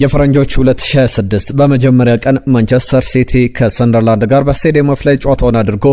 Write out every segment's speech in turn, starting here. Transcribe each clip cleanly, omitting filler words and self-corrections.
የፈረንጆቹ 2026 በመጀመሪያ ቀን ማንቸስተር ሲቲ ከሰንደርላንድ ጋር በስቴዲየም ኦፍ ላይ ጨዋታውን አድርጎ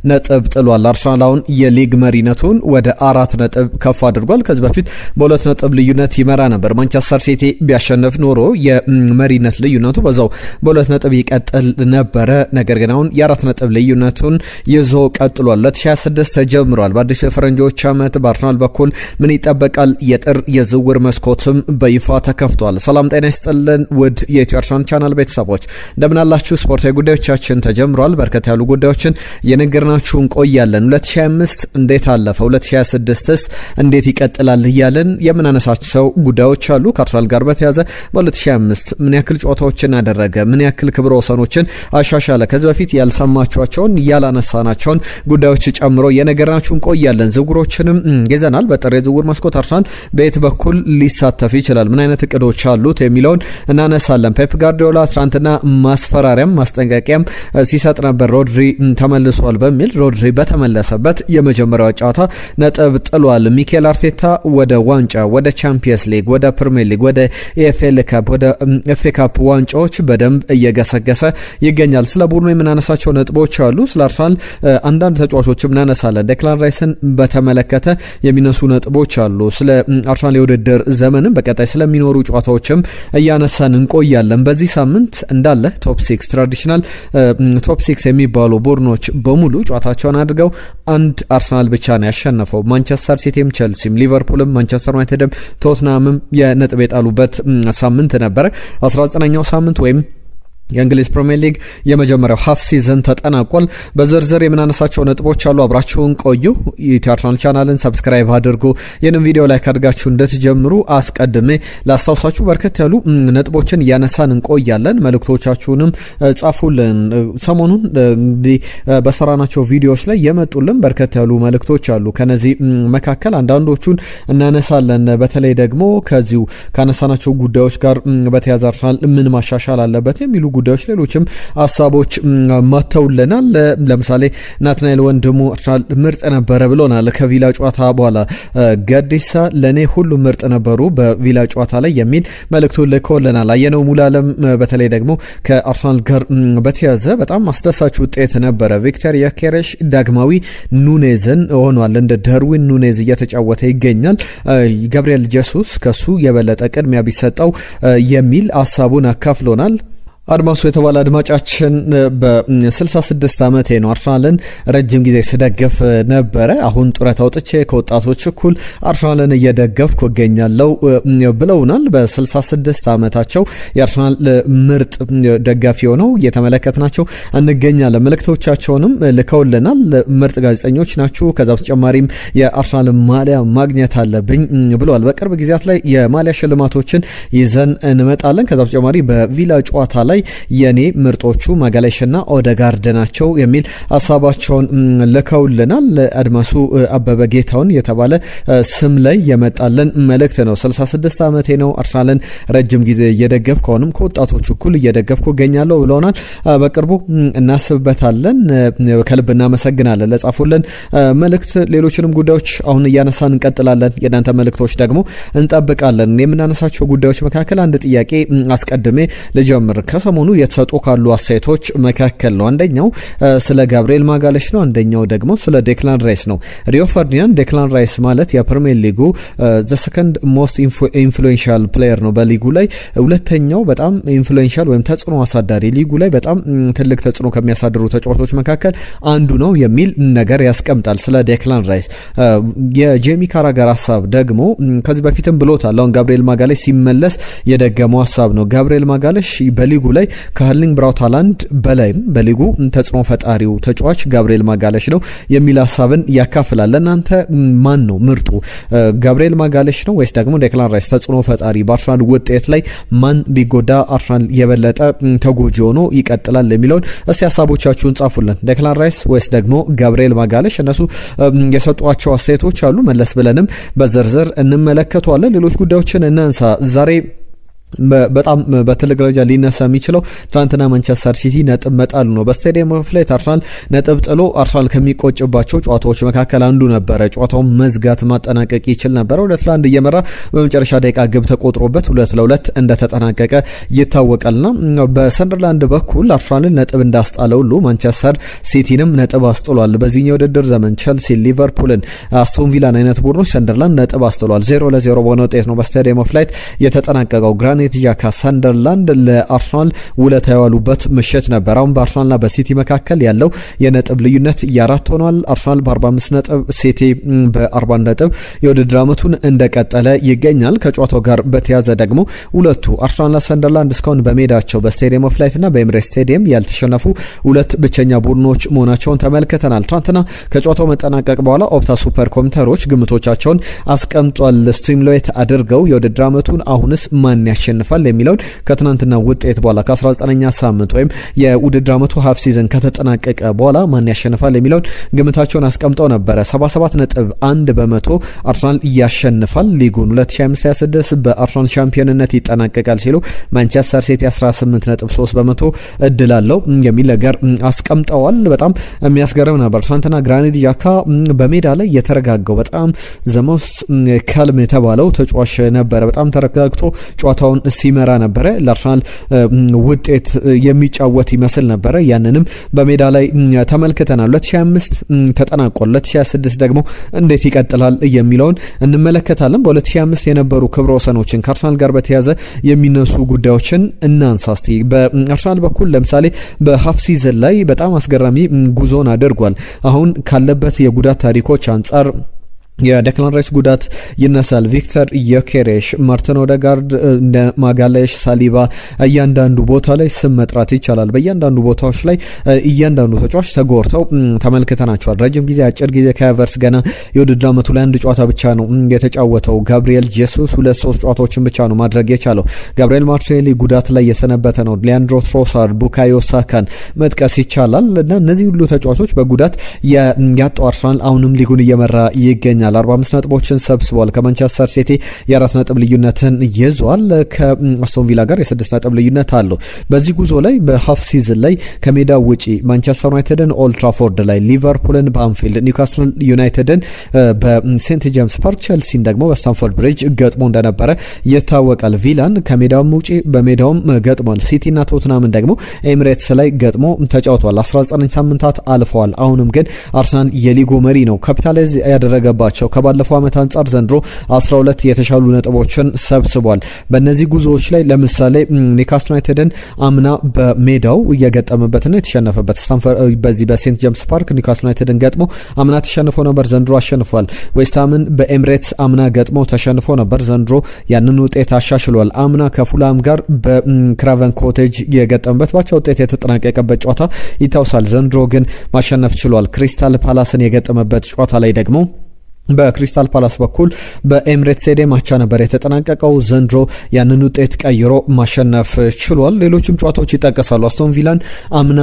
ነጥብ ጥሏል። አርሰናል አሁን የሊግ መሪነቱን ወደ 4 ነጥብ ከፍ አድርጓል። ከዚህ በፊት በ2 ነጥብ ልዩነት ይመራ ነበር። ማንቸስተር ሲቲ ቢያሸንፍ ኖሮ የመሪነት ልዩነቱ በዛው በ2 ነጥብ ይቀጥል ነበረ። ነገር ግን አሁን የ4 ነጥብ ልዩነቱን ይዞ ቀጥሏል። 2026 ተጀምሯል። በአዲሱ የፈረንጆች ዓመት በአርሰናል በኩል ምን ይጠበቃል? የጥር የዝውውር መስኮትም በይፋ ተከፍቷል። ሰላም ጤና ይስጥልን ውድ የኢትዮ አርሰናል ቻናል ቤተሰቦች እንደምን አላችሁ? ስፖርታዊ ጉዳዮቻችን ተጀምሯል። በርከት ያሉ ጉዳዮችን የነገርናችሁ እንቆያለን። 2025 እንዴት አለፈ፣ 2026ስ እንዴት ይቀጥላል እያለን የምናነሳቸው ጉዳዮች አሉ። ከአርሰናል ጋር በተያያዘ በ2025 ምን ያክል ጨዋታዎችን አደረገ፣ ምን ያክል ክብረ ወሰኖችን አሻሻለ፣ ከዚህ በፊት ያልሰማችኋቸውን ያላነሳናቸውን ጉዳዮች ጨምሮ የነገርናችሁ እንቆያለን። ዝውውሮችንም ይዘናል። በጥር የዝውውር መስኮት አርሰናል በየት በኩል ሊሳተፍ ይችላል፣ ምን አይነት እቅዶች አሉት የሚለውን እናነሳለን። ፔፕ ጋርዲዮላ ትናንትና ማስፈራሪያም ማስጠንቀቂያም ሲሰጥ ነበር። ሮድሪ ተመልሷል በሚል ሮድሪ በተመለሰበት የመጀመሪያው ጨዋታ ነጥብ ጥሏል። ሚኬል አርቴታ ወደ ዋንጫ፣ ወደ ቻምፒየንስ ሊግ፣ ወደ ፕሪሚየር ሊግ፣ ወደ ኤፍኤል ካፕ፣ ወደ ኤፍኤ ካፕ ዋንጫዎች በደንብ እየገሰገሰ ይገኛል። ስለ ቡድኑ የምናነሳቸው ነጥቦች አሉ። ስለ አርሰናል አንዳንድ ተጫዋቾችም እናነሳለን። ዴክላን ራይስን በተመለከተ የሚነሱ ነጥቦች አሉ። ስለ አርሰናል የውድድር ዘመንም በቀጣይ ስለሚኖሩ ጨዋታዎችም እያነሳን እንቆያለን። በዚህ ሳምንት እንዳለ ቶፕ 6 ትራዲሽናል ቶፕ 6 የሚባሉ ቡድኖች በሙሉ ጨዋታቸውን አድርገው አንድ አርሰናል ብቻ ነው ያሸነፈው። ማንቸስተር ሲቲም፣ ቸልሲም፣ ሊቨርፑልም፣ ማንቸስተር ዩናይትድም ቶትናምም የነጥብ የጣሉበት ሳምንት ነበረ። 19ኛው ሳምንት ወይም የእንግሊዝ ፕሪሚየር ሊግ የመጀመሪያው ሀፍ ሲዝን ተጠናቋል። በዝርዝር የምናነሳቸው ነጥቦች አሉ። አብራችሁን ቆዩ። የኢትዮ አርሰናል ቻናልን ሰብስክራይብ አድርጉ። ይህንን ቪዲዮ ላይ ካድርጋችሁ እንድትጀምሩ አስቀድሜ ላስታውሳችሁ። በርከት ያሉ ነጥቦችን እያነሳን እንቆያለን። መልእክቶቻችሁንም ጻፉልን። ሰሞኑን እንግዲህ በሰራናቸው ቪዲዮዎች ላይ የመጡልን በርከት ያሉ መልእክቶች አሉ። ከነዚህ መካከል አንዳንዶቹን እናነሳለን። በተለይ ደግሞ ከዚሁ ካነሳናቸው ጉዳዮች ጋር በተያያዘ አርሰናል ምን ማሻሻል አለበት የሚሉ ጉዳዮች ሌሎችም ሀሳቦች መተውልናል። ለምሳሌ ናትናኤል ወንድሙ አርሰናል ምርጥ ነበረ ብሎናል። ከቪላ ጨዋታ በኋላ ገዲሳ ለኔ ሁሉ ምርጥ ነበሩ በቪላ ጨዋታ ላይ የሚል መልእክቱን ልኮልናል። አየነው ሙሉዓለም በተለይ ደግሞ ከአርሰናል ጋር በተያዘ በጣም አስደሳች ውጤት ነበረ። ቪክተር ያኬሬሽ ዳግማዊ ኑኔዝን ሆኗል። እንደ ዳርዊን ኑኔዝ እየተጫወተ ይገኛል። ገብርኤል ጀሱስ ከሱ የበለጠ ቅድሚያ ቢሰጠው የሚል ሀሳቡን አካፍሎናል። አድማሱ የተባለ አድማጫችን በ66 ዓመቴ ነው አርሰናልን ረጅም ጊዜ ስደግፍ ነበረ። አሁን ጡረታ ወጥቼ ከወጣቶች እኩል አርሰናልን እየደገፍኩ እገኛለሁ ብለውናል። በ66 ዓመታቸው የአርሰናል ምርጥ ደጋፊ ሆነው እየተመለከትናቸው እንገኛለን። መልእክቶቻቸውንም ልከውልናል። ምርጥ ጋዜጠኞች ናችሁ። ከዛ በተጨማሪም የአርሰናል ማሊያ ማግኘት አለብኝ ብለዋል። በቅርብ ጊዜያት ላይ የማሊያ ሽልማቶችን ይዘን እንመጣለን። ከዛ በተጨማሪ በቪላ ጨዋታ ላይ የኔ ምርጦቹ ማጋሌሽና ኦደጋርድ ናቸው የሚል ሀሳባቸውን ልከውልናል። አድማሱ አበበ ጌታውን የተባለ ስም ላይ የመጣለን መልእክት ነው። 66 ዓመቴ ነው አርሰናልን ረጅም ጊዜ እየደገፍኩ ከሆንም ከወጣቶቹ እኩል እየደገፍኩ እገኛለሁ ብለውናል። በቅርቡ እናስብበታለን። ከልብ እናመሰግናለን ለጻፉልን መልእክት። ሌሎችንም ጉዳዮች አሁን እያነሳን እንቀጥላለን። የእናንተ መልእክቶች ደግሞ እንጠብቃለን። የምናነሳቸው ጉዳዮች መካከል አንድ ጥያቄ አስቀድሜ ልጀምር። ሰሞኑ የተሰጡ ካሉ አስተያየቶች መካከል ነው። አንደኛው ስለ ጋብሪኤል ማጋሌሽ ነው። አንደኛው ደግሞ ስለ ዴክላን ራይስ ነው። ሪዮ ፈርዲናንድ ዴክላን ራይስ ማለት የፕሪሚየር ሊጉ ዘ ሰከንድ ሞስት ኢንፍሉዌንሻል ፕሌየር ነው። በሊጉ ላይ ሁለተኛው በጣም ኢንፍሉዌንሻል ወይም ተጽዕኖ አሳዳሪ፣ ሊጉ ላይ በጣም ትልቅ ተጽዕኖ ከሚያሳድሩ ተጫዋቾች መካከል አንዱ ነው የሚል ነገር ያስቀምጣል ስለ ዴክላን ራይስ። የጄሚ ካራጋር ሀሳብ ደግሞ ከዚህ በፊትም ብሎታል። አሁን ጋብሪኤል ማጋሌሽ ሲመለስ የደገመው ሀሳብ ነው። ጋብሪኤል ማጋሌሽ በሊጉ ላይ ከሃርሊንግ ብራውት ሃላንድ በላይም በሊጉ ተጽዕኖ ፈጣሪው ተጫዋች ጋብሪኤል ማጋሌሽ ነው የሚል ሀሳብን ያካፍላል። ለእናንተ ማን ነው ምርጡ? ጋብሪኤል ማጋሌሽ ነው ወይስ ደግሞ ዴክላን ራይስ? ተጽዕኖ ፈጣሪ በአርሰናል ውጤት ላይ ማን ቢጎዳ አርሰናል የበለጠ ተጎጂ ሆኖ ይቀጥላል የሚለውን እስቲ ሀሳቦቻችሁን ጻፉልን። ዴክላን ራይስ ወይስ ደግሞ ጋብሪኤል ማጋሌሽ? እነሱ የሰጧቸው አስተያየቶች አሉ። መለስ ብለንም በዝርዝር እንመለከተዋለን። ሌሎች ጉዳዮችን እናንሳ። ዛሬ በጣም በትልቅ ደረጃ ሊነሳ የሚችለው ትናንትና ማንቸስተር ሲቲ ነጥብ መጣሉ ነው። በስቴዲየም ኦፍ ላይት አርሰናል ነጥብ ጥሎ አርሰናል ከሚቆጭባቸው ጨዋታዎች መካከል አንዱ ነበረ። ጨዋታውን መዝጋት ማጠናቀቅ ይችል ነበረ። 2-1 እየመራ በመጨረሻ ደቂቃ ግብ ተቆጥሮበት 2-2 እንደተጠናቀቀ ይታወቃልና በሰንደርላንድ በኩል አርሰናልን ነጥብ እንዳስጣለ ሁሉ ማንቸስተር ሲቲንም ነጥብ አስጥሏል። በዚህኛው ውድድር ዘመን ቸልሲ፣ ሊቨርፑልን፣ አስቶን ቪላን አይነት ቡድኖች ሰንደርላንድ ነጥብ አስጥሏል። 0-0 በሆነ ውጤት ነው በስቴዲየም ኦፍ ላይት የተጠናቀቀው። ግራኒት ዣካ ሰንደርላንድ ለአርሰናል ውለታ የዋሉበት ምሽት ነበር። አሁን በአርሰናልና በሲቲ መካከል ያለው የነጥብ ልዩነት የ4 ሆኗል። አርሰናል በ45 ነጥብ፣ ሲቲ በ41 ነጥብ የውድድር ዓመቱን እንደቀጠለ ይገኛል። ከጨዋታው ጋር በተያዘ ደግሞ ሁለቱ አርሰናልና ሰንደርላንድ እስካሁን በሜዳቸው በስቴዲየም ኦፍ ላይትና በኤምሬትስ ስቴዲየም ያልተሸነፉ ሁለት ብቸኛ ቡድኖች መሆናቸውን ተመልክተናል። ትናንትና ከጨዋታው መጠናቀቅ በኋላ ኦፕታ ሱፐር ኮምፒውተሮች ግምቶቻቸውን አስቀምጧል። ስትሪምላይት አድርገው የውድድር ዓመቱን አሁንስ ማን ያሸንፋል የሚለውን ከትናንትና ውጤት በኋላ ከ19ኛ ሳምንት ወይም የውድድር ዓመቱ ሀፍ ሲዘን ከተጠናቀቀ በኋላ ማን ያሸንፋል የሚለውን ግምታቸውን አስቀምጠው ነበረ። 77.1 በመቶ አርሰናል ያሸንፋል፣ ሊጉን 2025/26 በአርሰናል ሻምፒዮንነት ይጠናቀቃል ሲሉ ማንቸስተር ሲቲ 18.3 በመቶ እድል አለው የሚል ነገር አስቀምጠዋል። በጣም የሚያስገርም ነበር። ትናንትና ግራኒት ዣካ በሜዳ ላይ የተረጋጋው በጣም ዘሞስ ከልም የተባለው ተጫዋች ነበረ። በጣም ተረጋግቶ ጨዋታውን ሲመራ ነበረ። ለአርሰናል ውጤት የሚጫወት ይመስል ነበረ። ያንንም በሜዳ ላይ ተመልክተናል። 2025 ተጠናቋል። 2026 ደግሞ እንዴት ይቀጥላል የሚለውን እንመለከታለን። በ2025 የነበሩ ክብረ ወሰኖችን ከአርሰናል ጋር በተያያዘ የሚነሱ ጉዳዮችን እናንሳ እስቲ። በአርሰናል በኩል ለምሳሌ በሀፍ ሲዝን ላይ በጣም አስገራሚ ጉዞን አድርጓል። አሁን ካለበት የጉዳት ታሪኮች አንጻር የዴክላን ራይስ ጉዳት ይነሳል። ቪክተር ዮኬሬሽ፣ ማርቲን ኦዴጋርድ፣ ማጋሌሽ፣ ሳሊባ እያንዳንዱ ቦታ ላይ ስም መጥራት ይቻላል። በእያንዳንዱ ቦታዎች ላይ እያንዳንዱ ተጫዋች ተጎርተው ተመልክተናቸዋል። ረጅም ጊዜ አጭር ጊዜ ከቨርስ ገና የውድድር ዓመቱ ላይ አንድ ጨዋታ ብቻ ነው የተጫወተው። ጋብሪኤል ጄሱስ 2-3 ጨዋታዎችን ብቻ ነው ማድረግ የቻለው። ጋብሪኤል ማርቲኔሊ ጉዳት ላይ የሰነበተ ነው። ሊያንድሮ ትሮሳርድ፣ ቡካዮ ሳካን መጥቀስ ይቻላል እና እነዚህ ሁሉ ተጫዋቾች በጉዳት ያጣው አርሰናል አሁንም ሊጉን እየመራ ይገኛል። 45 ነጥቦችን ሰብስቧል። ከማንቸስተር ሲቲ የ4 ነጥብ ልዩነትን ይዟል። ከአስቶን ቪላ ጋር የ6 ነጥብ ልዩነት አለው። በዚህ ጉዞ ላይ በሀፍ ሲዝን ላይ ከሜዳ ውጪ ማንቸስተር ዩናይትድን ኦልድ ትራፎርድ ላይ፣ ሊቨርፑልን በአንፊልድ፣ ኒውካስል ዩናይትድን በሴንት ጄምስ ፓርክ፣ ቸልሲን ደግሞ በስታንፎርድ ብሪጅ ገጥሞ እንደነበረ ይታወቃል። ቪላን ከሜዳውም ውጪ በሜዳውም ገጥሟል። ሲቲና ቶትናምን ደግሞ ኤሚሬትስ ላይ ገጥሞ ተጫውቷል። 19 ሳምንታት አልፈዋል። አሁንም ግን አርሰናል የሊጉ መሪ ነው። ካፒታላይዝ ያደረገባቸው ከባለፈው ዓመት አንጻር ዘንድሮ 12 የተሻሉ ነጥቦችን ሰብስቧል። በእነዚህ ጉዞዎች ላይ ለምሳሌ ኒውካስል ዩናይትድን አምና በሜዳው እየገጠመበትና የተሸነፈበት በዚህ በሴንት ጄምስ ፓርክ ኒውካስል ዩናይትድን ገጥሞ አምና ተሸንፎ ነበር፣ ዘንድሮ አሸንፏል። ዌስትሃምን በኤሚሬትስ አምና ገጥሞ ተሸንፎ ነበር፣ ዘንድሮ ያንን ውጤት አሻሽሏል። አምና ከፉላም ጋር በክራቨን ኮቴጅ የገጠመበት ባቻ ውጤት የተጠናቀቀበት ጨዋታ ይታውሳል። ዘንድሮ ግን ማሸነፍ ችሏል። ክሪስታል ፓላስን የገጠመበት ጨዋታ ላይ ደግሞ በክሪስታል ፓላስ በኩል በኤሚሬትስ ስቴዲየም አቻ ነበር የተጠናቀቀው። ዘንድሮ ያንን ውጤት ቀይሮ ማሸነፍ ችሏል። ሌሎችም ጨዋታዎች ይጠቀሳሉ። አስቶን ቪላን አምና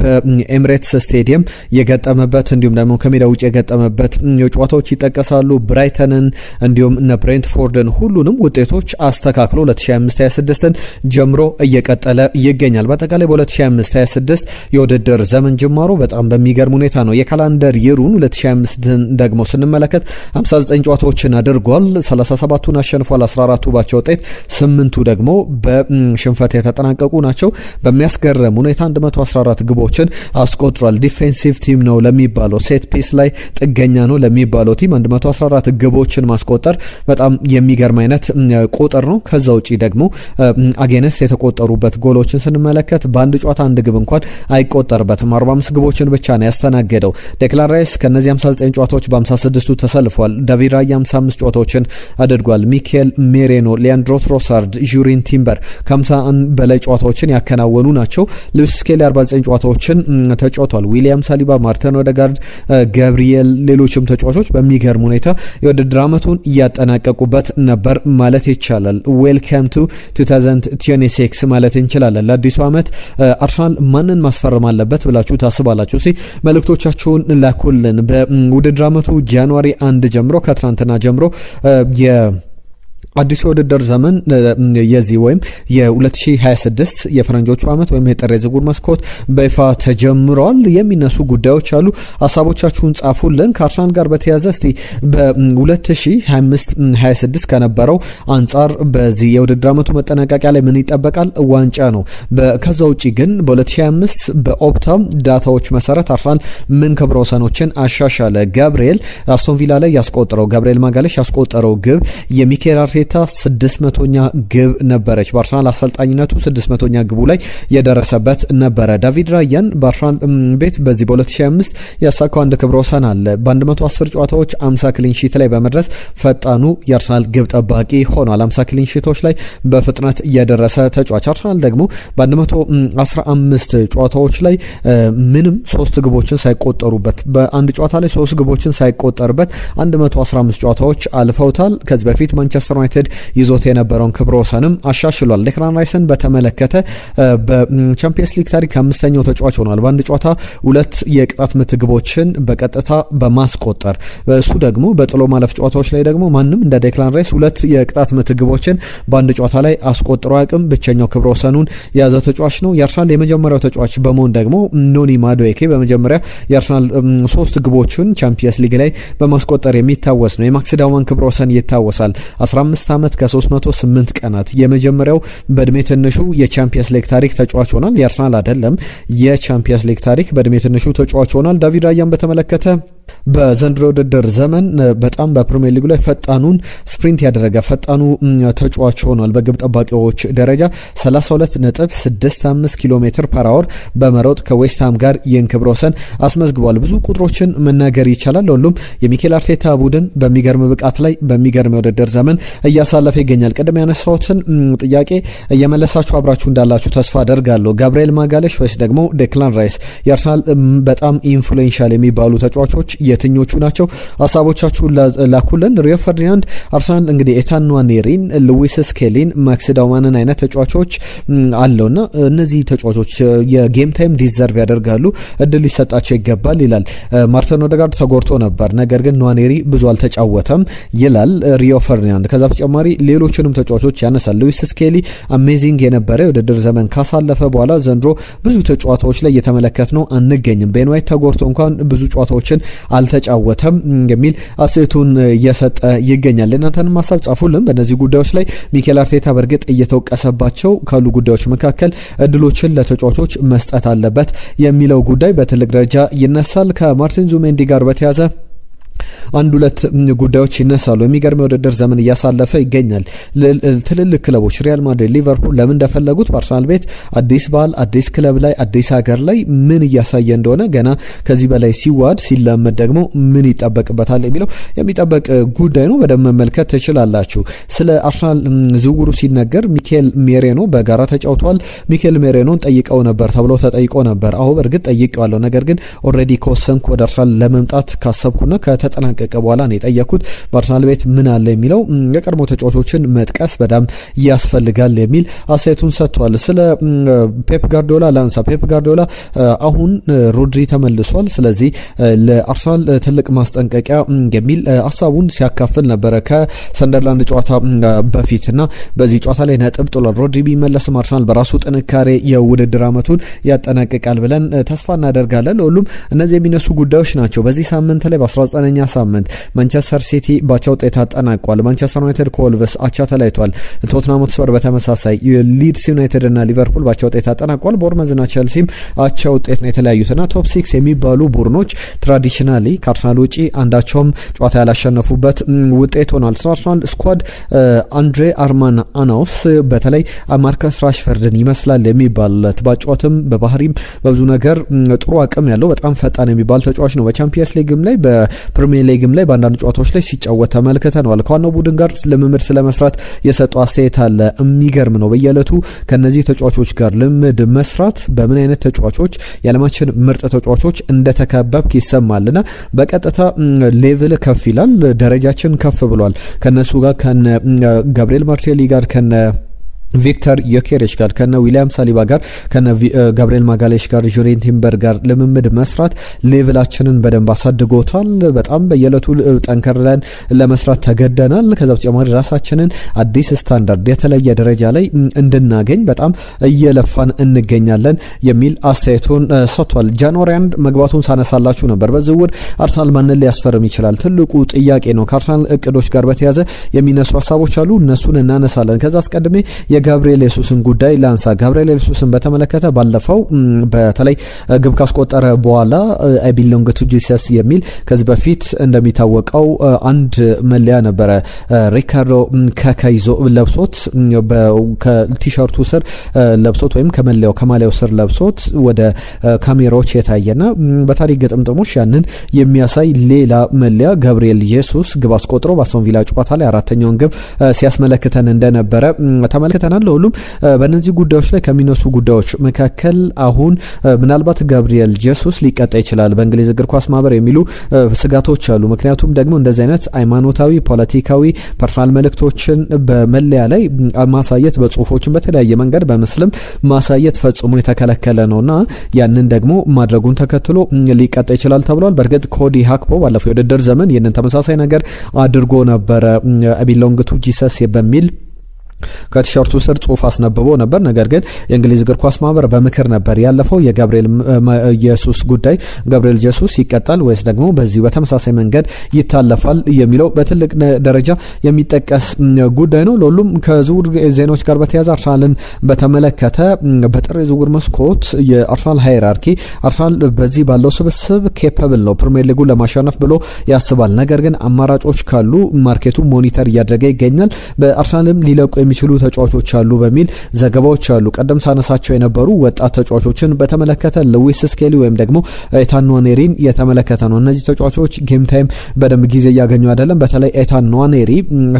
በኤሚሬትስ ስቴዲየም የገጠመበት እንዲሁም ደግሞ ከሜዳ ውጭ የገጠመበት ጨዋታዎች ይጠቀሳሉ። ብራይተንን እንዲሁም እነ ብሬንትፎርድን ሁሉንም ውጤቶች አስተካክሎ 2025/26ን ጀምሮ እየቀጠለ ይገኛል። በአጠቃላይ በ2025/26 የውድድር ዘመን ጅማሮ በጣም በሚገርም ሁኔታ ነው። የካላንደር ይሩን 2025ን ደግሞ ስንመለከት 59 ጨዋታዎችን አድርጓል። 37ቱን አሸንፏል። 14ቱ ባቻ ውጤት፣ 8ቱ ደግሞ በሽንፈት የተጠናቀቁ ናቸው። በሚያስገርም ሁኔታ 114 ግቦችን አስቆጥሯል። ዲፌንሲቭ ቲም ነው ለሚባለው፣ ሴት ፒስ ላይ ጥገኛ ነው ለሚባለው ቲም 114 ግቦችን ማስቆጠር በጣም የሚገርም አይነት ቁጥር ነው። ከዛ ውጪ ደግሞ አጌነስ የተቆጠሩበት ጎሎችን ስንመለከት በአንድ ጨዋታ አንድ ግብ እንኳን አይቆጠርበትም። 45 ግቦችን ብቻ ነው ያስተናገደው። ዴክላን ራይስ ከነዚህ 59 ጨዋታዎች በ56ቱ ተሰልፏል። ዳቪድ ራያ 55 ጨዋታዎችን አድርጓል። ሚኬል ሜሬኖ፣ ሊያንድሮ ትሮሳርድ፣ ጁሪን ቲምበር ከ50 በላይ ጨዋታዎችን ያከናወኑ ናቸው። ሉዊስ ስኬሊ 49 ጨዋታዎችን ተጫውቷል። ዊሊያም ሳሊባ፣ ማርቲን ኦዴጋርድ፣ ገብርኤል ሌሎችም ተጫዋቾች በሚገርም ሁኔታ የውድድር ዓመቱን እያጠናቀቁበት ነበር ማለት ይቻላል። ዌልካም ቱ 2026 ማለት እንችላለን። ለአዲሱ ዓመት አርሰናል ማንን ማስፈረም አለበት ብላችሁ ታስባላችሁ? መልእክቶቻችሁን ላኩልን። በውድድር ዓመቱ ጃንዋሪ 1 ጀምሮ ከትናንትና ጀምሮ አዲሱ የውድድር ዘመን የዚህ ወይም የ2026 የፈረንጆቹ ዓመት ወይም የጥር የዝውውር መስኮት በይፋ ተጀምሯል። የሚነሱ ጉዳዮች አሉ። ሀሳቦቻችሁን ጻፉልን። ከአርሰናል ጋር በተያያዘ እስቲ በ2025/26 ከነበረው አንጻር በዚህ የውድድር ዓመቱ መጠናቀቂያ ላይ ምን ይጠበቃል? ዋንጫ ነው። ከዛ ውጪ ግን በ2025 በኦፕታ ዳታዎች መሰረት አርሰናል ምን ክብረ ወሰኖችን አሻሻለ? አስቶን ቪላ ላይ ያስቆጠረው ጋብርኤል ማጋሌሽ ያስቆጠረው ግብ የሚኬል አርቴታ 600ኛ ግብ ነበረች። በአርሰናል አሰልጣኝነቱ 600ኛ ግቡ ላይ የደረሰበት ነበረ። ዳቪድ ራያን በአርሰናል ቤት በዚህ በ2025 ያሳካው አንድ ክብረ ወሰን አለ። በ110 ጨዋታዎች 50 ክሊንሺት ላይ በመድረስ ፈጣኑ የአርሰናል ግብ ጠባቂ ሆኗል። 50 ክሊንሺቶች ላይ በፍጥነት የደረሰ ተጫዋች። አርሰናል ደግሞ በ115 ጨዋታዎች ላይ ምንም 3 ግቦችን ሳይቆጠሩበት በአንድ ጨዋታ ላይ 3 ግቦችን ሳይቆጠርበት 115 ጨዋታዎች አልፈውታል። ከዚህ በፊት ማንቸስተር ዩናይትድ ይዞት የነበረውን ክብረ ወሰንም አሻሽሏል። ዴክላን ራይስን በተመለከተ በቻምፒየንስ ሊግ ታሪክ 5ኛው ተጫዋች ሆኗል። በአንድ ጨዋታ 2 የቅጣት ምት ግቦችን በቀጥታ በማስቆጠር እሱ ደግሞ በጥሎ ማለፍ ጨዋታዎች ላይ ደግሞ ማንም እንደ ዴክላን ራይስ 2 የቅጣት ምት ግቦችን በአንድ ጨዋታ ላይ አስቆጥሮ አቅም ብቸኛው ክብረ ወሰኑን የያዘ ተጫዋች ነው። የአርሰናል የመጀመሪያው ተጫዋች በመሆን ደግሞ ኖኒ ማዱዌኬ በመጀመሪያ የአርሰናል 3 ግቦችን ቻምፒየንስ ሊግ ላይ በማስቆጠር የሚታወስ ነው። የማክስ ዳውማን ክብረ ወሰን ይታወሳል። 15 ዓመት ከ308 ቀናት የመጀመሪያው በእድሜ ትንሹ የቻምፒየንስ ሊግ ታሪክ ተጫዋች ሆኗል። የአርሰናል አይደለም የቻምፒየንስ ሊግ ታሪክ በእድሜ ትንሹ ተጫዋች ሆኗል። ዳቪድ ራያን በተመለከተ በዘንድሮ ውድድር ዘመን በጣም በፕሪሚየር ሊጉ ላይ ፈጣኑን ስፕሪንት ያደረገ ፈጣኑ ተጫዋች ሆኗል። በግብ ጠባቂዎች ደረጃ 32.65 ኪሎ ሜትር ፐር አወር በመሮጥ ከዌስትሃም ጋር ይህን ክብረ ወሰን አስመዝግቧል። ብዙ ቁጥሮችን መናገር ይቻላል። ሁሉም የሚኬል አርቴታ ቡድን በሚገርም ብቃት ላይ በሚገርም የውድድር ዘመን እያሳለፈ ይገኛል። ቀደም ያነሳሁትን ጥያቄ እየመለሳችሁ አብራችሁ እንዳላችሁ ተስፋ አደርጋለሁ። ጋብርኤል ማጋሌሽ ወይስ ደግሞ ዴክላን ራይስ የአርሰናል በጣም ኢንፍሉዌንሻል የሚባሉ ተጫዋቾች የትኞቹ ናቸው? ሀሳቦቻችሁን ላኩልን። ሪዮ ፈርዲናንድ አርሰናል እንግዲህ ኤታን ንዋኔሪን፣ ሉዊስ ስኬሊን፣ ማክስ ዳውማንን አይነት ተጫዋቾች አለውና እነዚህ ተጫዋቾች የጌም ታይም ዲዘርቭ ያደርጋሉ፣ እድል ሊሰጣቸው ይገባል ይላል። ማርቲን ኦዴጋርድ ተጎድቶ ነበር፣ ነገር ግን ንዋኔሪ ብዙ አልተጫወተም ይላል ሪዮ ፈርዲናንድ። ከዛ በተጨማሪ ሌሎችንም ተጫዋቾች ያነሳል። ሉዊስ ስኬሊ አሜዚንግ የነበረ የውድድር ዘመን ካሳለፈ በኋላ ዘንድሮ ብዙ ተጫዋታዎች ላይ እየተመለከት ነው አንገኝም። ቤን ዋይት ተጎድቶ እንኳን ብዙ ጨዋታዎችን አልተጫወተም የሚል አስተያየቱን እየሰጠ ይገኛል። እናንተንም ሀሳብ ጻፉልን በእነዚህ ጉዳዮች ላይ። ሚኬል አርቴታ በእርግጥ እየተወቀሰባቸው ካሉ ጉዳዮች መካከል እድሎችን ለተጫዋቾች መስጠት አለበት የሚለው ጉዳይ በትልቅ ደረጃ ይነሳል። ከማርቲን ዙሜንዲ ጋር በተያያዘ 1-2 ጉዳዮች ይነሳሉ። የሚገርም የውድድር ዘመን እያሳለፈ ይገኛል። ትልልቅ ክለቦች ሪያል ማድሪድ፣ ሊቨርፑል ለምን እንደፈለጉት በአርሰናል ቤት አዲስ ባህል፣ አዲስ ክለብ ላይ አዲስ ሀገር ላይ ምን እያሳየ እንደሆነ ገና ከዚህ በላይ ሲዋድ ሲለመድ ደግሞ ምን ይጠበቅበታል የሚለው የሚጠበቅ ጉዳይ ነው። በደንብ መመልከት ትችላላችሁ። ስለ አርሰናል ዝውውሩ ሲነገር ሚኬል ሜሬኖ በጋራ ተጫውቷል። ሚኬል ሜሬኖን ጠይቀው ነበር ተብሎ ተጠይቆ ነበር። አሁ በእርግጥ ጠይቀዋለሁ፣ ነገር ግን ኦልሬዲ ከወሰንኩ ወደ አርሰናል ለመምጣት ካሰብኩና ከተጠናቀቀ በኋላ ነው የጠየኩት። በአርሰናል ቤት ምን አለ የሚለው የቀድሞ ተጫዋቾችን መጥቀስ በጣም ያስፈልጋል የሚል አስተያየቱን ሰጥቷል። ስለ ፔፕ ጋርዲዮላ ላንሳ። ፔፕ ጋርዲዮላ አሁን ሮድሪ ተመልሷል፣ ስለዚህ ለአርሰናል ትልቅ ማስጠንቀቂያ የሚል ሀሳቡን ሲያካፍል ነበረ ከሰንደርላንድ ጨዋታ በፊትና በዚህ ጨዋታ ላይ ነጥብ ጥሏል። ሮድሪ ቢመለስም አርሰናል በራሱ ጥንካሬ የውድድር ዓመቱን ያጠናቅቃል ብለን ተስፋ እናደርጋለን። ሁሉም እነዚህ የሚነሱ ጉዳዮች ናቸው። በዚህ ሳምንት ላይ በ19ኛ ሳምንት ማንቸስተር ሲቲ ባቻ ውጤት አጠናቋል። ማንቸስተር ዩናይትድ ከወልቭስ አቻ ተለያይቷል። ቶትናም ሆትስፐር በተመሳሳይ ሊድስ ዩናይትድ እና ሊቨርፑል ባቻ ውጤት አጠናቋል። ቦርመዝ እና ቼልሲም አቻ ውጤት ነው የተለያዩትና ቶፕ 6 የሚባሉ ቡድኖች ትራዲሽናሊ ከአርሰናል ውጪ አንዳቸውም ጨዋታ ያላሸነፉበት ውጤት ሆኗል። አርሰናል ስኳድ አንድሬ አርማን አናውስ በተለይ ማርከስ ራሽፈርድን ይመስላል የሚባልለት ባጫወትም በባህሪም በብዙ ነገር ጥሩ አቅም ያለው በጣም ፈጣን የሚባል ተጫዋች ነው። በቻምፒየንስ ሊግም ላይ በፕሪሚየር ሊግም ላይ በአንዳንድ ጨዋታዎች ላይ ሲጫወት ተመልክተነዋል። ከዋናው ቡድን ጋር ልምምድ ስለመስራት የሰጠው አስተያየት አለ። የሚገርም ነው። በየዕለቱ ከነዚህ ተጫዋቾች ጋር ልምምድ መስራት በምን አይነት ተጫዋቾች የዓለማችን ምርጥ ተጫዋቾች እንደተከበብክ ይሰማልና በቀጥታ ሌቭል ከፍ ይላል፣ ደረጃችን ከፍ ብሏል። ከነሱ ጋር ከነ ጋብሪኤል ማርቲኔሊ ጋር ከነ ቪክተር ዮኬሬሽ ጋር ከነ ዊሊያም ሳሊባ ጋር ከነ ጋብሪኤል ማጋሌሽ ጋር ጁሪየን ቲምበር ጋር ልምምድ መስራት ሌቭላችንን በደንብ አሳድጎታል። በጣም በየዕለቱ ጠንከረን ለመስራት ተገደናል። ከዛ በተጨማሪ ራሳችንን አዲስ ስታንዳርድ የተለየ ደረጃ ላይ እንድናገኝ በጣም እየለፋን እንገኛለን የሚል አስተያየቱን ሰጥቷል። ጃንዋሪ 1 መግባቱን ሳነሳላችሁ ነበር። በዝውውር አርሰናል ማንን ሊያስፈርም ይችላል ትልቁ ጥያቄ ነው። ከአርሰናል እቅዶች ጋር በተያያዘ የሚነሱ ሀሳቦች አሉ፣ እነሱን እናነሳለን። ከዛ አስቀድሜ ጋብሪኤል ኢየሱስን ጉዳይ ላንሳ። ጋብሪኤል ኢየሱስን በተመለከተ ባለፈው በተለይ ግብ ካስቆጠረ በኋላ አይ ቢሎንግ ቱ ጂሰስ የሚል ከዚህ በፊት እንደሚታወቀው አንድ መለያ ነበረ ሪካርዶ ካካይዞ ለብሶት ከቲሸርቱ ስር ለብሶት ወይም ከማሊያው ስር ለብሶት ወደ ካሜራዎች የታየና በታሪክ ግጥምጥሞች ያንን የሚያሳይ ሌላ መለያ ጋብሪኤል ኢየሱስ ግብ አስቆጥሮ በአስቶን ቪላ ጨዋታ ላይ አራተኛውን ግብ ሲያስመለክተን እንደነበረ ተመልክተናል። ለሁሉም በእነዚህ ጉዳዮች ላይ ከሚነሱ ጉዳዮች መካከል አሁን ምናልባት ጋብሪኤል ኢየሱስ ሊቀጣ ይችላል በእንግሊዝ እግር ኳስ ማህበር የሚሉ ስጋቶች አሉ። ምክንያቱም ደግሞ እንደዚህ አይነት ሃይማኖታዊ፣ ፖለቲካዊ፣ ፐርሰናል መልእክቶችን በመለያ ላይ ማሳየት በጽሁፎችን በተለያየ መንገድ በምስልም ማሳየት ፈጽሞ የተከለከለ ነውና ያንን ደግሞ ማድረጉን ተከትሎ ሊቀጣ ይችላል ተብሏል። በእርግጥ ኮዲ ሃክፖ ባለፈው የውድድር ዘመን ይህንን ተመሳሳይ ነገር አድርጎ ነበረ ቢሎንግ ቱ ጂሰስ በሚል ከቲሸርቱ ስር ጽሁፍ አስነብቦ ነበር። ነገር ግን የእንግሊዝ እግር ኳስ ማህበር በምክር ነበር ያለፈው። የጋብሪኤል ኢየሱስ ጉዳይ ጋብሪኤል ኢየሱስ ይቀጣል ወይስ ደግሞ በዚህ በተመሳሳይ መንገድ ይታለፋል የሚለው በትልቅ ደረጃ የሚጠቀስ ጉዳይ ነው። ለሁሉም ከዝውውር ዜናዎች ጋር በተያያዘ አርሰናልን በተመለከተ በጥር የዝውውር መስኮት የአርሰናል ሃይራርኪ አርሰናል በዚህ ባለው ስብስብ ኬፓብል ነው ፕሪሚየር ሊጉን ለማሸነፍ ብሎ ያስባል። ነገር ግን አማራጮች ካሉ ማርኬቱ ሞኒተር እያደረገ ይገኛል። በአርሰናልም ሊለቁ የሚችሉ ተጫዋቾች አሉ በሚል ዘገባዎች አሉ። ቀደም ሳነሳቸው የነበሩ ወጣት ተጫዋቾችን በተመለከተ ሉዊስ ስኬሊ ወይም ደግሞ ኤታን ንዋኔሪን የተመለከተ ነው። እነዚህ ተጫዋቾች ጌም ታይም በደንብ ጊዜ እያገኙ አይደለም። በተለይ ኤታን ንዋኔሪ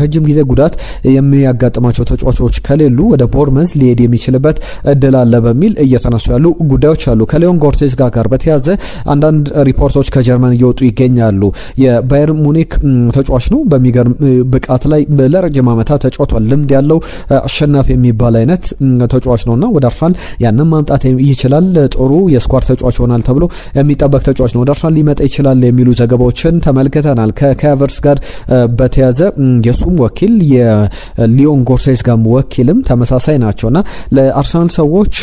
ረጅም ጊዜ ጉዳት የሚያጋጥማቸው ተጫዋቾች ከሌሉ ወደ ቦርመዝ ሊሄድ የሚችልበት እድል አለ በሚል እየተነሱ ያሉ ጉዳዮች አሉ። ከሊዮን ጎርቴዝ ጋር በተያዘ አንዳንድ ሪፖርቶች ከጀርመን እየወጡ ይገኛሉ። የባየር ሙኒክ ተጫዋች ነው። በሚገርም ብቃት ላይ ለረጅም ዓመታት ተጫውቷል። ልምድ ያለው አሸናፊ የሚባል አይነት ተጫዋች ነውና ወደ አርሰናል ያንን ማምጣት ይችላል። ጥሩ የስኳር ተጫዋች ይሆናል ተብሎ የሚጠበቅ ተጫዋች ነው። ወደ አርሰናል ሊመጣ ይችላል የሚሉ ዘገባዎችን ተመልክተናል። ከካቨርስ ጋር በተያዘ የሱም ወኪል የሊዮን ጎርሴስ ጋር ወኪልም ተመሳሳይ ናቸውና ለአርሰናል ሰዎች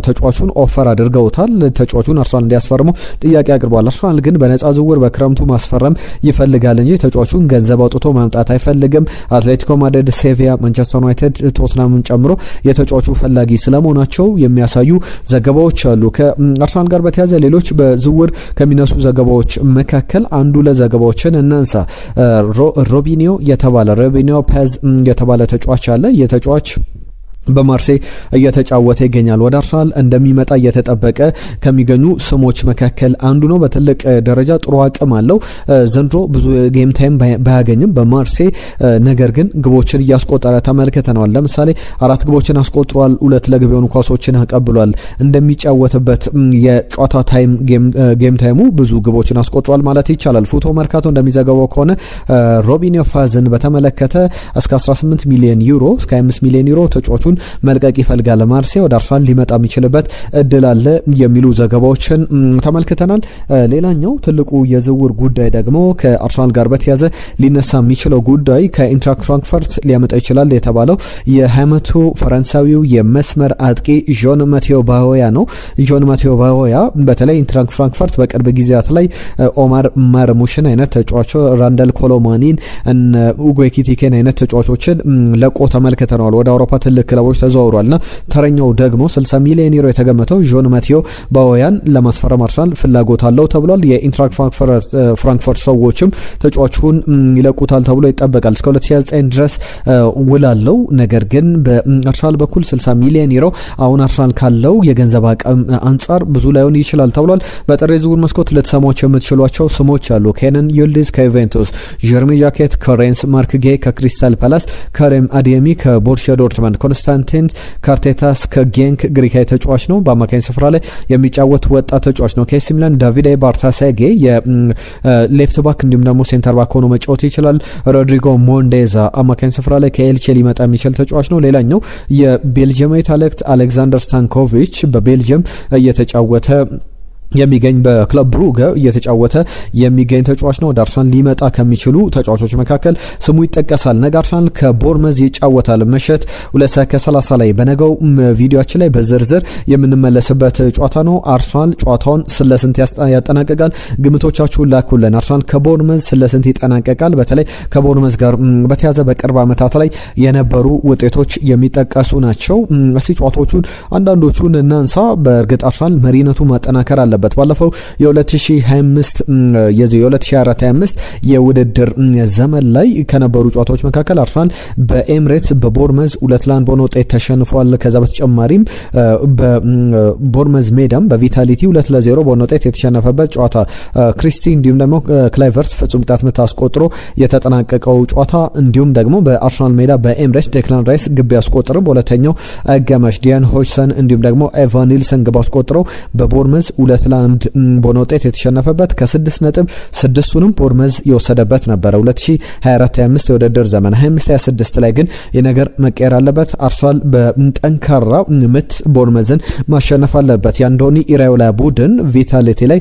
ተጫዋቹን ኦፈር አድርገውታል። ተጫዋቹን አርሰናል እንዲያስፈርሙ ጥያቄ አቅርበዋል። አርሰናል ግን በነፃ ዝውውር በክረምቱ ማስፈረም ይፈልጋል እንጂ ተጫዋቹን ገንዘብ አውጥቶ ማምጣት አይፈልግም። አትሌቲኮ ማድሪድ፣ ሴቪያ፣ ማንቸስተር ዩናይትድ፣ ቶትናምን ጨምሮ የተጫዋቹ ፈላጊ ስለመሆናቸው የሚያሳዩ ዘገባዎች አሉ። ከአርሰናል ጋር በተያያዘ ሌሎች በዝውውር ከሚነሱ ዘገባዎች መካከል አንዱ ለዘገባዎችን እናንሳ። ሮቢኒዮ ፓዝ የተባለ ተጫዋች አለ። የተጫዋች በማርሴይ እየተጫወተ ይገኛል። ወደ አርሰናል እንደሚመጣ እየተጠበቀ ከሚገኙ ስሞች መካከል አንዱ ነው። በትልቅ ደረጃ ጥሩ አቅም አለው። ዘንድሮ ብዙ ጌም ታይም ባያገኝም በማርሴይ ነገር ግን ግቦችን እያስቆጠረ ተመልክተናል። ለምሳሌ 4 ግቦችን አስቆጥሯል። 2 ለግብ የሆኑ ኳሶችን አቀብሏል። እንደሚጫወትበት የጨዋታ ታይም ጌም ታይሙ ብዙ ግቦችን አስቆጥሯል ማለት ይቻላል። ፉቶ መርካቶ እንደሚዘገበው ከሆነ ሮቢኒዮ ፋዝን በተመለከተ እስከ 18 ሚሊዮን ዩሮ እስከ 25 ሚሊዮን ዩሮ ተጫዋቹ መልቀቅ ይፈልጋል። ማርሴይ ወደ አርሰናል ሊመጣ የሚችልበት እድል አለ የሚሉ ዘገባዎችን ተመልክተናል። ሌላኛው ትልቁ የዝውውር ጉዳይ ደግሞ ከአርሰናል ጋር በተያያዘ ሊነሳ የሚችለው ጉዳይ ከኢንትራክት ፍራንክፈርት ሊያመጣ ይችላል የተባለው የ20 ፈረንሳዊው የመስመር አጥቂ ዦን ማቴዮ ባሆያ ነው። ዦን ማቴዮ ባሆያ በተለይ ኢንትራክት ፍራንክፈርት በቅርብ ጊዜያት ላይ ኦማር ማርሙሽን አይነት ተጫዋቾች፣ ራንደል ኮሎማኒን፣ ኡጎ ኤኪቲኬን አይነት ተጫዋቾችን ለቆ ተመልክተናል። ወደ አውሮፓ ትልቅ ክለቦች ተዘዋውሯልና ተረኛው ደግሞ 60 ሚሊዮን ዩሮ የተገመተው ዦን ማቴዮ ባሆያን ለማስፈረም አርሰናል ፍላጎት አለው ተብሏል። የኢንትራክት ፍራንክፈርት ሰዎችም ተጫዋቹን ይለቁታል ተብሎ ይጠበቃል። እስከ 2029 ድረስ ውላለው። ነገር ግን በአርሰናል በኩል 60 ሚሊዮን ዩሮ አሁን አርሰናል ካለው የገንዘብ አቅም አንጻር ብዙ ላይሆን ይችላል ተብሏል። በጥር ዝውውር መስኮት ልትሰሟቸው የምትችሏቸው ስሞች አሉ። ኬነን ዩልዲዝ ከዩቬንቱስ፣ ጀርሚ ጃኬት ከሬንስ፣ ማርክ ጌ ከክሪስታል ፓላስ፣ ከሬም አዲየሚ ከቦሩሲያ ዶርትመንድ፣ ኮንስታንቲን ኢንፋንቲንስ ካርቴታስ ከጌንክ ግሪካዊ ተጫዋች ነው። በአማካኝ ስፍራ ላይ የሚጫወት ወጣት ተጫዋች ነው። ከኤሲ ሚላን ዳቪድ ባርታሳጌ የሌፍት ባክ እንዲሁም ደግሞ ሴንተር ባክ ሆኖ መጫወት ይችላል። ሮድሪጎ ሞንዴዛ አማካኝ ስፍራ ላይ ከኤልቼ ሊመጣ የሚችል ተጫዋች ነው። ሌላኛው የቤልጅየማዊ ታሌክት አሌክዛንደር ስታንኮቪች በቤልጅየም እየተጫወተ የሚገኝ በክለብ ብሩገ እየተጫወተ የሚገኝ ተጫዋች ነው። ወደ አርሰናል ሊመጣ ከሚችሉ ተጫዋቾች መካከል ስሙ ይጠቀሳል። ነገ አርሰናል ከቦርመዝ ይጫወታል። ምሽት 2:30 ላይ በነገው ቪዲዮአችን ላይ በዝርዝር የምንመለስበት ጨዋታ ነው። አርሰናል ጨዋታውን ስለስንት ያጠናቀቃል? ግምቶቻችሁን ላኩልን። አርሰናል ከቦርመዝ ስለስንት ይጠናቀቃል? በተለይ ከቦርመዝ ጋር በተያዘ በቅርብ ዓመታት ላይ የነበሩ ውጤቶች የሚጠቀሱ ናቸው። እስቲ ጨዋታዎቹን አንዳንዶቹን እናንሳ። በእርግጥ አርሰናል መሪነቱ ማጠናከር አለ። ባለፈው የ2024-25 የውድድር ዘመን ላይ ከነበሩ ጨዋታዎች መካከል አርሰናል በኤምሬትስ በቦርመዝ 2-1 በሆነ ውጤት ተሸንፏል። ከዛ በተጨማሪም በቦርመዝ ሜዳም በቪታሊቲ 2-0 በሆነ ውጤት የተሸነፈበት ጨዋታ ክሪስቲ እንዲሁም ደግሞ ክላይቨርት ፍጹም ቅጣት ምት አስቆጥሮ የተጠናቀቀው ጨዋታ እንዲሁም ደግሞ በአርሰናል ሜዳ በኤምሬትስ ዴክላን ራይስ ግብ ያስቆጥሮ በሁለተኛው አጋማሽ ዲያን ሆጅሰን እንዲሁም ደግሞ ኤቫን ኒልሰን ግብ አስቆጥሮ በቦርመዝ 2-1 በሆነ ውጤት የተሸነፈበት ከ6.6ቱንም ቦርመዝ የወሰደበት ነበረ። 2024-25 የውድድር ዘመን 25-26 ላይ ግን የነገር መቀየር አለበት። አርሰናል በጠንካራ ምት ቦርመዝን ማሸነፍ አለበት። የአንዶኒ ኢራዮላ ቡድን ቪታሊቲ ላይ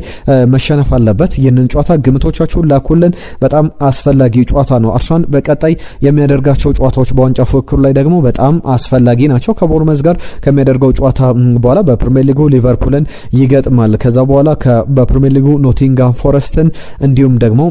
መሸነፍ አለበት። ይህንን ጨዋታ ግምቶቻችሁን ላኩልን። በጣም አስፈላጊ ጨዋታ ነው። አርሰናል በቀጣይ የሚያደርጋቸው ጨዋታዎች በዋንጫ ፉክክሩ ላይ ደግሞ በጣም አስፈላጊ ናቸው። ከቦርመዝ ጋር ከሚያደርገው ጨዋታ በኋላ በፕሪሚየር ሊጉ ሊቨርፑልን ይገጥማል። ከዛ በኋላ በፕሪሚየር ሊጉ ኖቲንጋም ፎረስትን እንዲሁም ደግሞ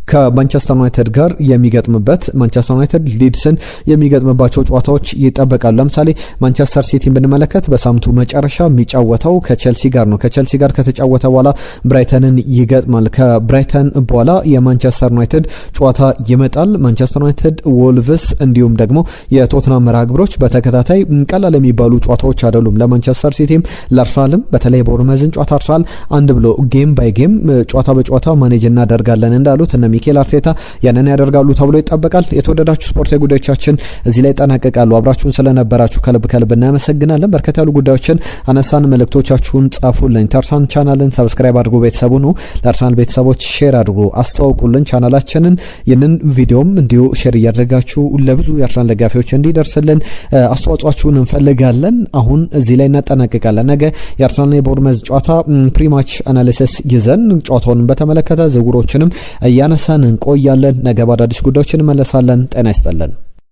ከማንቸስተር ዩናይትድ ጋር የሚገጥምበት ማንቸስተር ዩናይትድ ሊድስን የሚገጥምባቸው ጨዋታዎች ይጠበቃሉ። ለምሳሌ ማንቸስተር ሲቲን ብንመለከት በሳምንቱ መጨረሻ የሚጫወተው ከቼልሲ ጋር ነው። ከቼልሲ ጋር ከተጫወተ በኋላ ብራይተንን ይገጥማል። ከብራይተን በኋላ የማንቸስተር ዩናይትድ ጨዋታ ይመጣል። ማንቸስተር ዩናይትድ፣ ወልቭስ እንዲሁም ደግሞ የቶትናም መርሃ ግብሮች በተከታታይ ቀላል የሚባሉ ጨዋታዎች አይደሉም። ለማንቸስተር ሲቲም ለአርሰናልም በተለይ ቦርመዝን ጨዋታ አርሰናል አንድ ብሎ ጌም ባይ ጌም ጨዋታ በጨዋታ ማኔጅ እናደርጋለን እንዳሉት ሚኬል አርቴታ ያንን ያደርጋሉ ተብሎ ይጠበቃል። የተወደዳችሁ ስፖርታዊ ጉዳዮቻችን እዚህ ላይ ጠናቀቃሉ። አብራችሁን ስለነበራችሁ ከልብ እናመሰግናለን። በርከት ያሉ ጉዳዮችን አነሳን። መልእክቶቻችሁን ጻፉልን። ተርሳን ቻናልን ሰብስክራይብ አድርጉ። ቤተሰቡ ነው። ለአርሰናል ቤተሰቦች ሼር አድርጉ፣ አስተዋውቁልን ቻናላችንን። ይህንን ቪዲዮም እንዲሁ ሼር እያደረጋችሁ ለብዙ የአርሰናል ደጋፊዎች እንዲደርስልን አስተዋጽኦአችሁን እንፈልጋለን። አሁን እዚህ ላይ እናጠናቀቃለን። ነገ የአርሰናል የቦርመዝ ጨዋታ ፕሪማች አናሊሲስ ይዘን ጨዋታውን በተመለከተ ዝውውሮችንም እያነሳን እንቆያለን። ነገ በአዳዲስ ጉዳዮች እንመለሳለን። ጤና ይስጥልን።